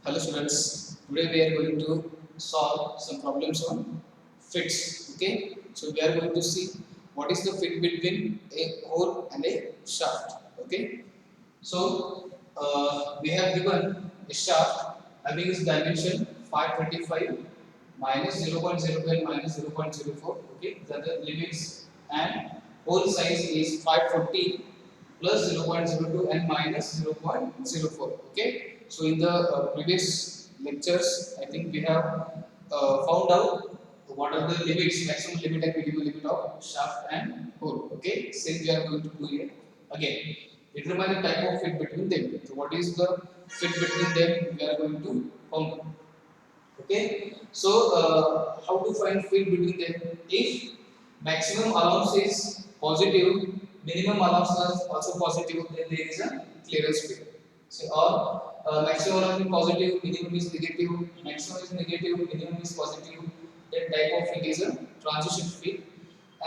Hello students, today we are going to solve some problems on fits. Okay, so we are going to see what is the fit between a hole and a shaft. Okay, so we have given a shaft having its dimension 525 minus 0.05 minus 0.04. Okay, the other limits, and hole size is 540 plus 0.02 and minus 0.04. Okay, so in the previous lectures I think we have found out what are the limits, maximum limit and minimum limit of shaft and hole. Okay, same we are going to do it again. Determine the type of fit between them. So what is the fit between them, we are going to found out. Okay, so how to find fit between them? If maximum allowance is positive, minimum allowance is also positive, then there is a clearance fit. So, or maximum allowance is positive, minimum is negative, maximum is negative, minimum is positive, that type of fit is a transition fit.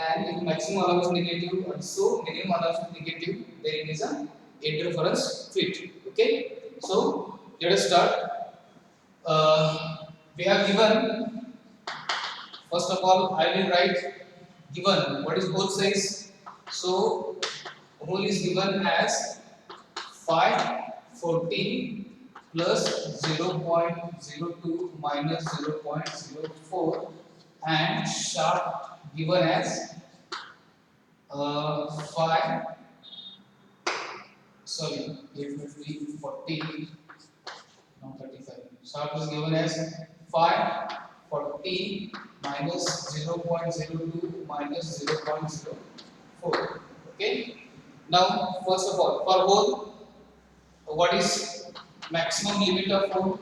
And if maximum allowance is negative, also minimum allowance is negative, then it is a interference fit. Okay, so let us start. We have given, first of all I will write given what is hole size. So hole is given as 540 plus 0.02 minus 0.04, and shaft given as 5 sorry 850 40 now 35. Shaft is given as 540 minus 0.02 minus 0.04. Okay. Now, first of all, for hole, what is maximum limit of hole?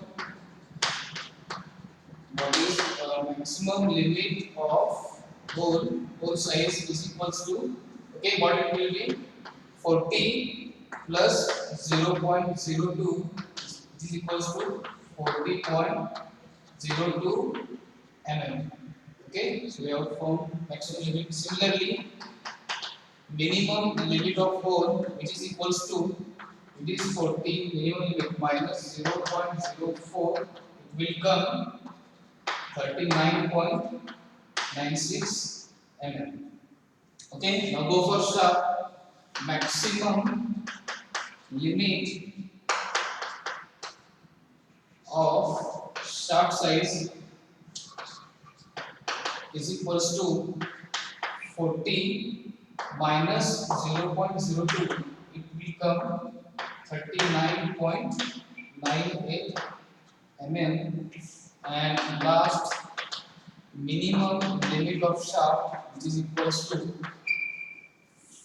What is maximum limit of hole? Hole size is equals to, okay, what it will be? 40 plus 0.02 is equals to 40.02 mm. Okay, so we have found maximum limit. Similarly, minimum limit of hole, which is equals to, it is 40, minimum limit minus 0.04, it will come 39.96 mm. Okay, now go for shaft. Maximum limit of shaft size is equals to 40 minus 0.02, it will come 39.98 mm. And last, minimum limit of shaft, which is equals to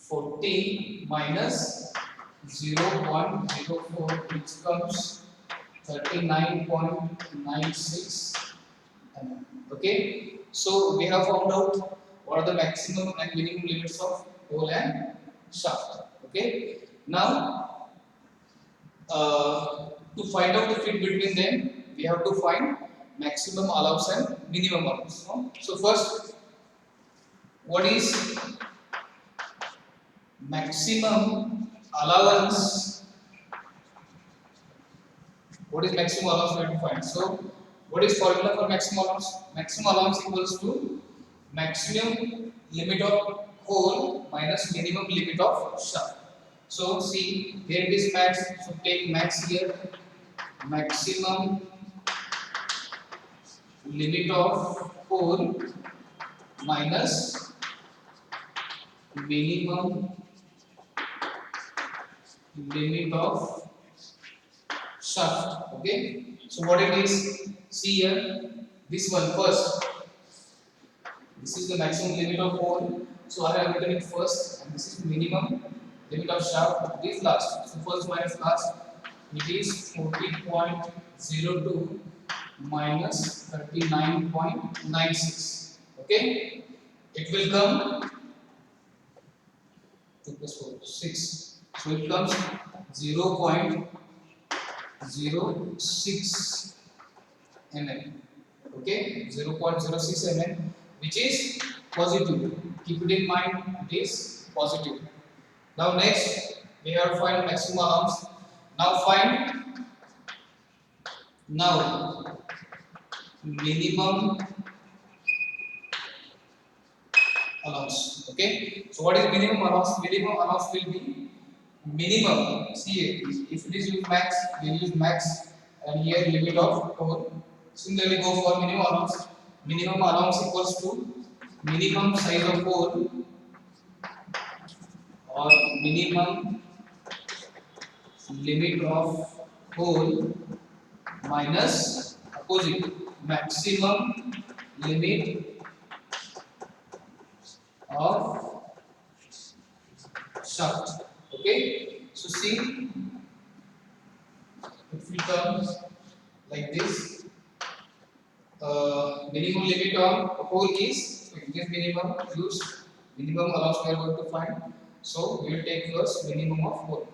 40 minus 0.04, which comes 39.96 mm. Okay, so we have found out what are the maximum and minimum limits of hole and shaft. Okay, now to find out the fit between them, we have to find maximum allowance and minimum allowance. No? So first, what is maximum allowance? What is maximum allowance we have to find? So what is formula for maximum allowance? Maximum allowance equals to maximum limit of hole minus minimum limit of shaft. So see, here it is max, so take max here. Maximum limit of hole minus minimum limit of shaft. Okay, so what it is, see here, this one first, this is the maximum limit of hole, so I have written it first, and this is minimum limit of shaft, this last, so first minus last, it is 40.02 minus 39.96. Okay, it will come 2 plus 4 6, so it comes 0.06 mm. Okay, 0.06 mm, which is positive. Keep it in mind, it is positive. Now next, we have to find maximum allowance. Now find Now minimum allowance. Okay, so what is minimum allowance? Minimum allowance will be minimum. See, if it is use max, we use max, and here limit of 4. Similarly, go for minimum allowance. Minimum allowance equals to minimum size of hole or minimum limit of hole minus opposite maximum limit of shaft. Okay, so see, it will come like this. Minimum limit on hole is, so it is minimum, use minimum allowance we are going to find. So we will take first minimum of hole.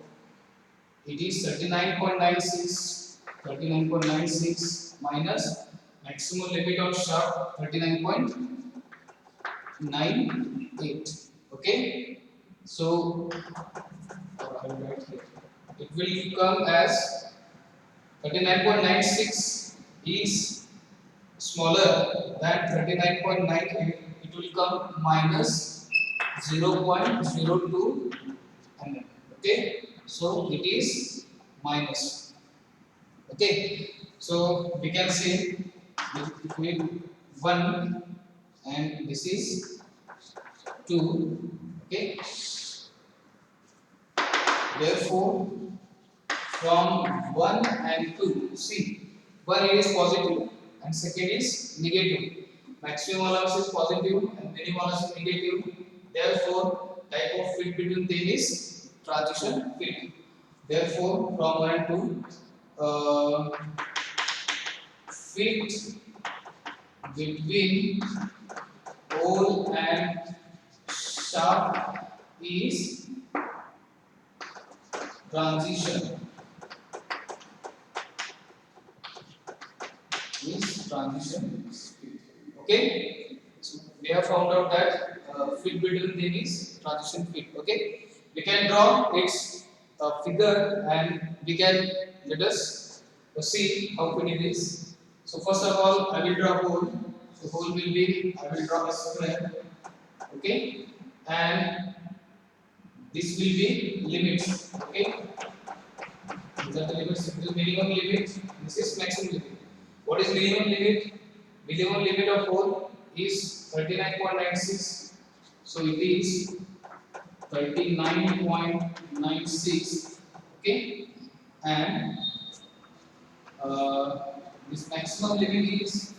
It is 39.96 minus maximum limit of shaft 39.98. Okay, so I will write here. It will come as 39.96 is smaller than 39.98. It will come minus 0.02 mm. Okay, so it is minus. Okay, so we can say between 1 and this is 2. Okay, therefore from 1 and 2, see, 1 is positive and second is negative. Maximum allowance is positive and minimum allowance is negative. Therefore, type of fit between them is transition fit. Therefore, from 1 and 2, fit between hole and shaft is transition. Okay, so we have found out that fit between them is transition fit. Okay, we can draw its figure and we can let us see how fit it is. So first of all, I will draw a hole. So hole will be, I will draw a square. Okay, and this will be limits. Okay, these are the limits. This is minimum limit. This is maximum limit. What is minimum limit? Minimum limit of hole is 39.96. So it is 39.96. Okay, and this maximum limit is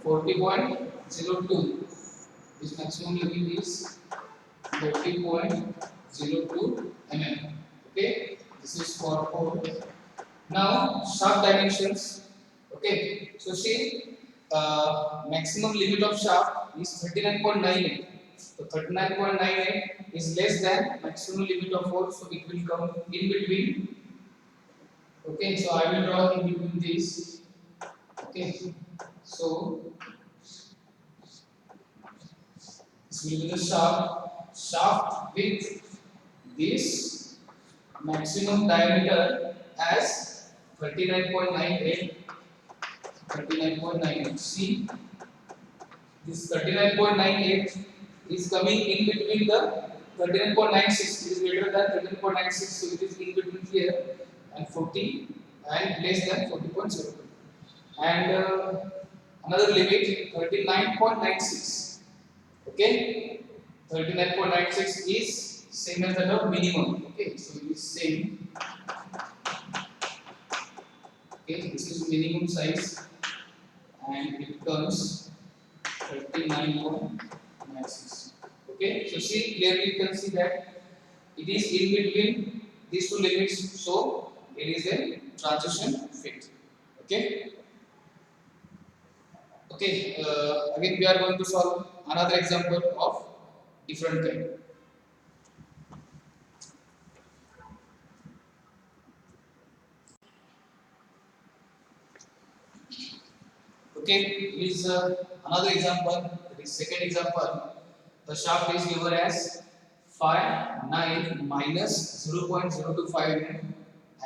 40.02. This maximum limit is 40.02 mm. Okay, this is for hole. Now shaft dimensions. Okay, so see, maximum limit of shaft is 39.98. So 39.98 is less than maximum limit of hole, so it will come in between. Okay, so I will draw in between these. Okay, so this will be the shaft with this maximum diameter as 39.98. 39.98. See, this 39.98 is coming in between the 39.96. It is greater than 39.96, so it is in between here and 40 and less than 40.02. And another limit 39.96. Okay, 39.96 is same as that of minimum. Okay, so it is same. Okay, this is minimum size and it comes 39.96. Okay, so see, clearly you can see that it is in between these two limits, so it is a transition fit. Okay. Okay, again we are going to solve another example of different kind. Okay, is another example. The second example, the shaft is given as 5, 9 minus 0.025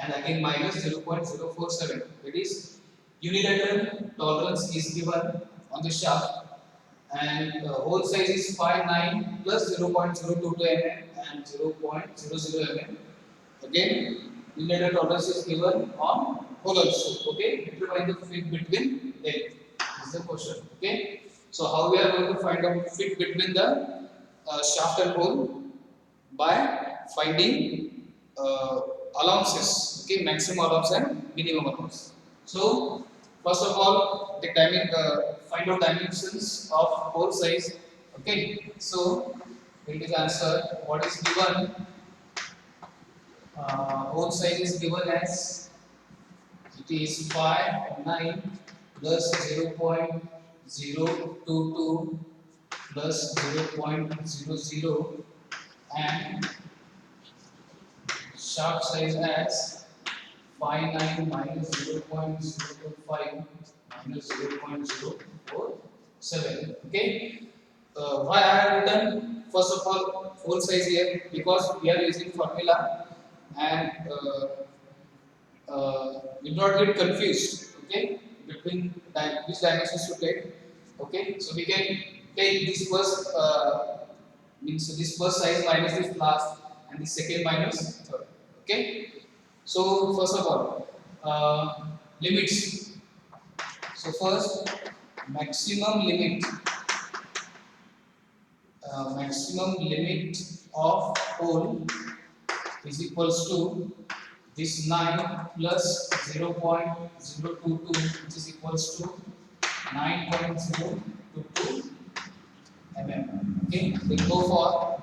and again minus 0.047. That is Unilateral tolerance is given on the shaft, and hole size is 5 9 plus 0.022 mm and 0.00 mm. Again, unilateral tolerance is given on hole also. Okay, determine the fit between them. This is the question. Okay, so how we are going to find out fit between the shaft and hole? By finding allowances, okay, maximum allowance and minimum allowance. So first of all, the find out dimensions of hole size. Okay, so it is answer what is given. Hole size is given as it is 5 9 plus 0.022 plus 0.00 and shaft size as 5 9 minus 0.025 minus 0.047. Okay. Why I have written first of all full size here? Because we are using formula and you do not get confused. Okay. Between which dimensions to take. Okay. So we can take this first means this first size minus this last and the second minus third. Okay. So first of all, limits. So first, maximum limit of hole is equals to this 9 plus 0.022, which is equals to 9.022 mm. Okay, we go for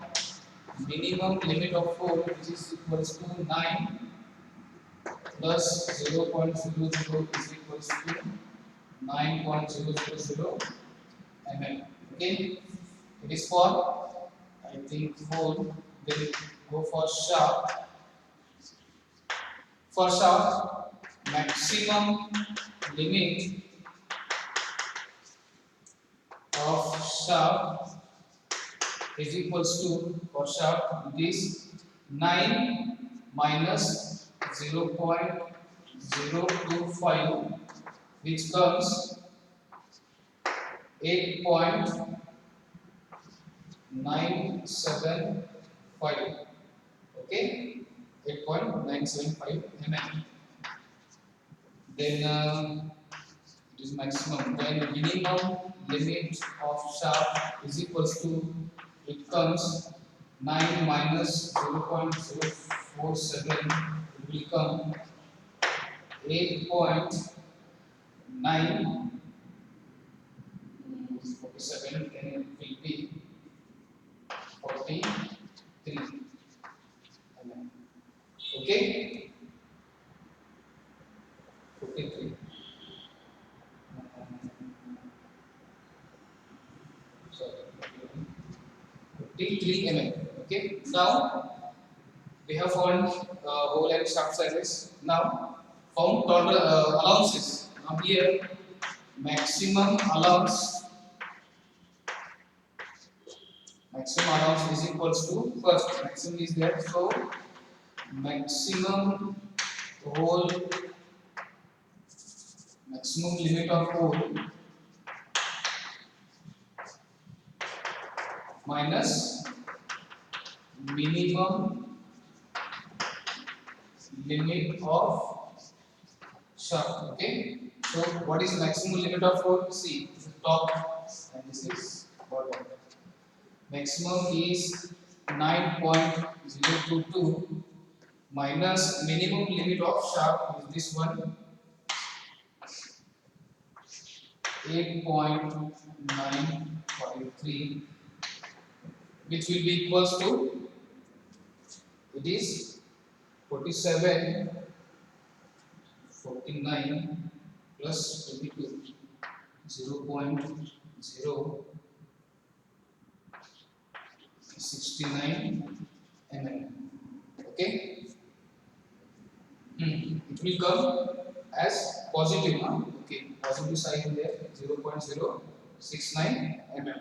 minimum limit of hole, which is equals to 9 plus 0.00 is equals to 9.000 mm. Okay, it is for I think hole. Then go for shaft. For shaft, maximum limit of shaft is equals to for shaft this 9 minus 0.025, which comes 8.975. Okay, 8.975 mm. Then it is maximum. Then minimum limit of shaft is equals to, it comes 9 minus 0.047, it will become 8.947, then it will be 43 mm. Okay, 43. Sorry, 53 mm. Okay, now we have found hole and shaft sizes. Now found total allowances. Now here maximum allowance is equals to, first maximum is there, so maximum hole, maximum limit of hole minus minimum limit of shaft. Okay, so what is maximum limit of hole? See, this is top and this is bottom. Maximum is 9.022 minus minimum limit of shaft is this one, 8.953, which will be equals to, it is 47 49 plus 22, 0.069 mm. Okay, it will come as positive, huh? Okay, positive sign there, 0.069 mm.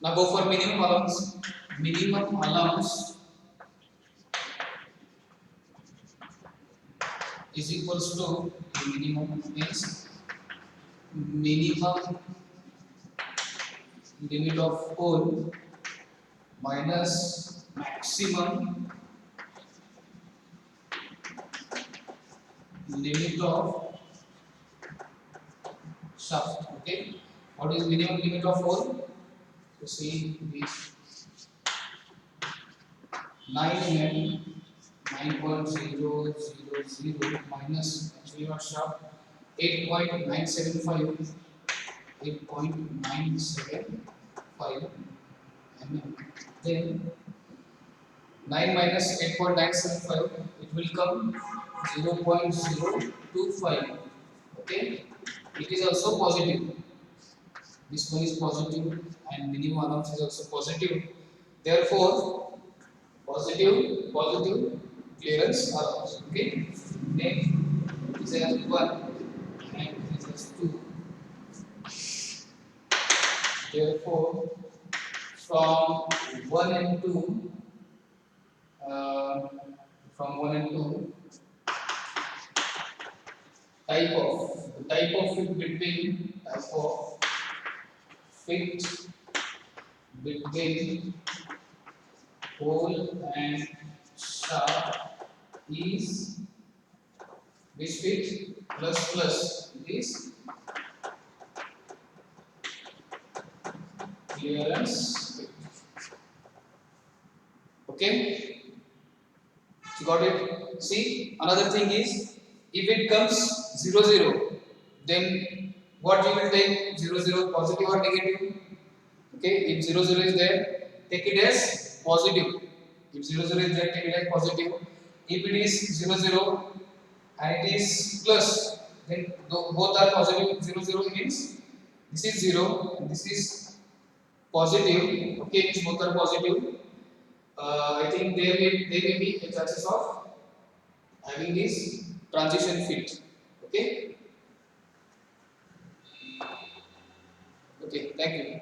Now go for minimum allowance. Minimum allowance is equals to minimum means minimum limit of hole minus maximum limit of shaft. Okay, what is minimum limit of hole? So see this 9 9.000 minus actually what shaft 8.975 8.975 mm. Then 9 minus 8.975 it will come 0.025. Okay, it is also positive. This one is positive and minimum allowance is also positive. Therefore, positive clearance allowance. Okay, next is as 1 and this is 2. Therefore, from 1 and 2, uh, from 1 and 2, type of fit between hole and shaft is which fit plus is clearance fit. Okay, you got it. See, another thing is if it comes 0 0, then what you will take 0 0 positive or negative? Okay, if 0 0 is there, take it as positive. If 0 0 is there, take it as positive. If it is 0 0 and it is plus, then both are positive. 0 0 means this is 0 and this is positive. Okay, means both are positive. I think there may be a chances of having this transition fit. Okay, okay, thank you.